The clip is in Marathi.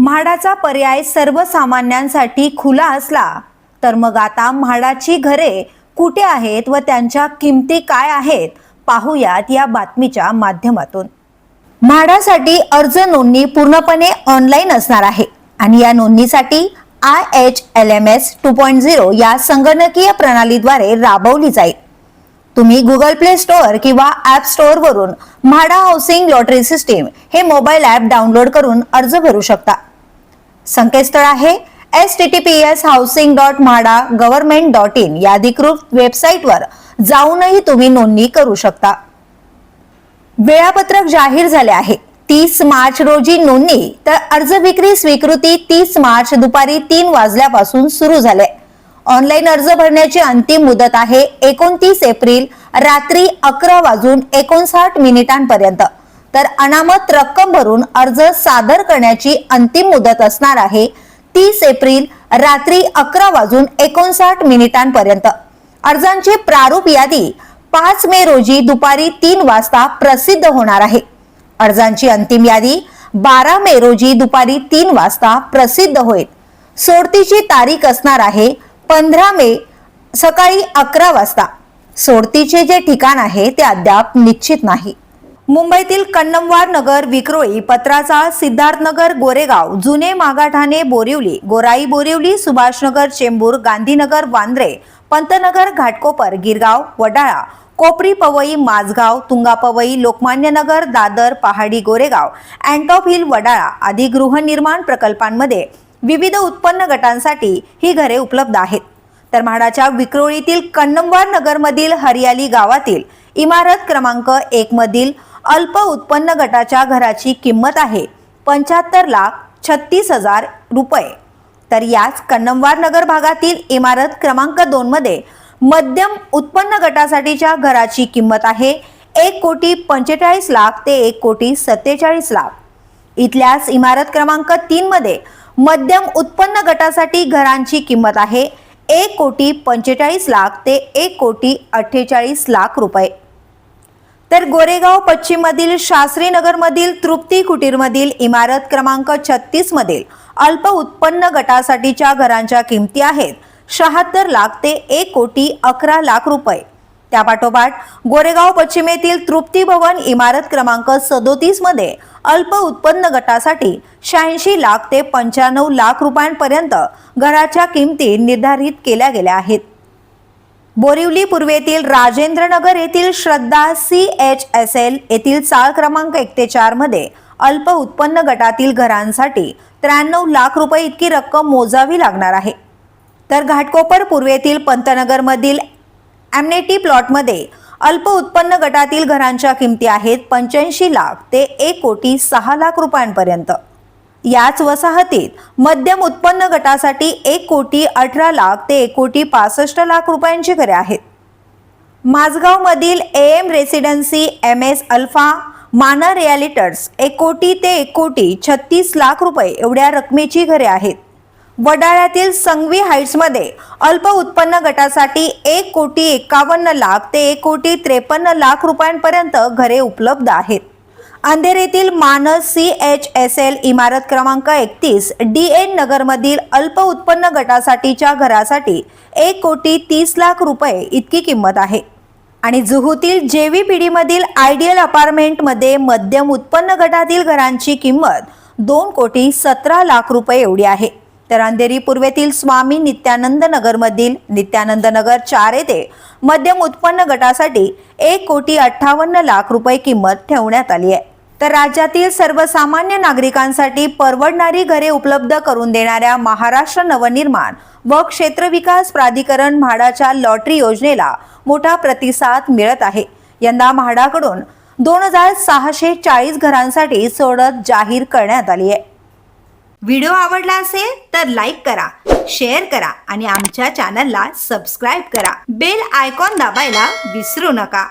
म्हाडाचा पर्याय सर्वसामान्यांसाठी खुला असला तर मग आता म्हाडाची घरे कुठे आहेत व त्यांच्या किमती काय आहेत पाहूयात या बातमीच्या माध्यमातून। म्हाडासाठी अर्ज नोंदणी पूर्णपणे ऑनलाईन असणार आहे आणि या नोंदणीसाठी IHLMS 2.0 या संगणकीय प्रणालीद्वारे राबवली जाईल। तुम्ही गुगल प्ले स्टोअर किंवा ॲप स्टोअर वरून म्हाडा हाऊसिंग लॉटरी सिस्टीम हे मोबाईल ॲप डाउनलोड करून अर्ज भरू शकता। संकेतस्थळ आहे https://housing.mhada.government.in या अधिकृत वेबसाईटवर जाऊनही तुम्ही नोंदणी करू शकता। वेळापत्रक जाहीर झाले आहे। 30 मार्च रोजी नोंदणी तर अर्ज विक्री स्वीकृती 30 मार्च दुपारी 3 वाजल्यापासून सुरू झाले। ऑनलाईन अर्ज भरण्याची अंतिम मुदत आहे 29 एप्रिल रात्री 11:59 पर्यंत। तर अनामत रक्कम भरून अर्ज सादर करण्याची अंतिम मुदत असणार आहे 30 एप्रिल रात्री 11:59 पर्यंत। अर्जांची प्रारूप यादी 5 मे रोजी दुपारी 3 वाजता प्रसिद्ध होणार आहे। अर्जांची अंतिम यादी 12 मे रोजी दुपारी 3 वाजता प्रसिद्ध होईल। सोडतीची तारीख असणार आहे 15 मे सकाळी 11 वाजता। सोडतीचे जे ठिकाण आहे ते अद्याप निश्चित नाही। मुंबईतील कन्नमवार नगर, विक्रोळी, पत्राचाळ, सिद्धार्थनगर, गोरेगाव, जुने मागाठाणे, बोरिवली, गोराई बोरिवली, सुभाषनगर, चेंबूर, गांधीनगर, वांद्रे, पंतनगर, घाटकोपर, गिरगाव, वडाळा, कोपरी पवई, माझगाव, तुंगा पवई, लोकमान्य नगर, दादर, पहाडी, गोरेगाव, अँटॉप हिल, वडाळा आदी गृहनिर्माण प्रकल्पांमध्ये विविध उत्पन्न गटांसाठी ही घरे उपलब्ध आहेत। तर म्हाडाच्या विक्रोळीतील कन्नमवार नगरमधील हरियाली गावातील इमारत क्रमांक 1 मधील अल्प उत्पन्न गटाच्या घराची किंमत आहे 75,36,000 रुपये। तर याच कन्नमवार नगर भागातील इमारत क्रमांक 2 मध्ये मध्यम उत्पन्न गटासाठीच्या घराची किंमत आहे 1,45,00,000 ते 1,47,00,000। इथल्याच इमारत क्रमांक 3 मध्ये मध्यम उत्पन्न गटासाठी घरांची किंमत आहे 1,45,00,000 ते 1,48,00,000 रुपये। तर गोरेगाव पश्चिम मधील शास्त्री नगर मधील तृप्ती कुटीर मधील इमारत क्रमांक 36 मधील अल्प उत्पन्न गटासाठीच्या घरांच्या किमती आहेत 76,00,000 ते 1,11,00,000 रुपये। त्यापाठोपाठ गोरेगाव पश्चिमेतील तृप्ती भवन इमारत क्रमांक 37 मध्ये अल्प उत्पन्न गटासाठी 86,00,000 ते 95,00,000 रुपयांपर्यंत घराच्या किमती निर्धारित केल्या गेल्या आहेत। बोरिवली पूर्वेतील राजेंद्रनगर येथील श्रद्धा CHSL येथील चाळ क्रमांक 1 ते 4 मध्ये अल्प उत्पन्न गटातील घरांसाठी 93,00,000 रुपये इतकी रक्कम मोजावी लागणार आहे। तर घाटकोपर पूर्वेतील पंतनगर मधील एमनेटी प्लॉट मध्ये अल्प उत्पन्न गटातील घरांच्या किमती आहेत 85,00,000 ते 1,06,00,000 रुपयांपर्यंत। याच वसाहतीत मध्यम उत्पन्न गटासाठी 1,18,00,000 ते 1,65,00,000 रुपयांची घरे आहेत। माझगाव मधील AM रेसिडेन्सी MS अल्फा माना रिॲलिटर्स 1,00,00,000 ते 1,36,00,000 रुपये एवढ्या रकमेची घरे आहेत। वडाळ्यातील संघवी हाइट्स मध्ये अल्प उत्पन्न गटासाठी 1,51,00,000 ते 1,53,00,000 रुपयांपर्यंत घरे उपलब्ध आहेत। अंधेरीतील मानस CHSL इमारत क्रमांक 31 DN नगर मधील अल्प उत्पन्न गटासाठीच्या घरासाठी 1,30,00,000 रुपये इतकी किंमत आहे। आणि जुहूतील JVPD मधील आयडियल अपार्टमेंट मध्ये मध्यम उत्पन्न गटातील घरांची किंमत 2,17,00,000 रुपये एवढी आहे। तर अंधेरी पूर्वेतील स्वामी नित्यानंद नगर मधील नित्यानंद नगर 4 येथे मध्यम उत्पन्न गटासाठी 1,58,00,000 रुपये किंमत ठेवण्यात आली आहे। तर राज्यातील सर्वसामान्य नागरिकांसाठी परवडणारी घरे उपलब्ध करून देणाऱ्या महाराष्ट्र नवनिर्माण व क्षेत्र विकास प्राधिकरण म्हाडाच्या लॉटरी योजनेला मोठा प्रतिसाद मिळत आहे। यंदा म्हाडाकडून 2,640 घरांसाठी सोडत जाहीर करण्यात आली आहे। व्हिडिओ आवडला असेल तर लाईक करा, शेअर करा आणि आमच्या चॅनलला सबस्क्राईब करा। बेल आयकॉन दाबायला विसरू नका।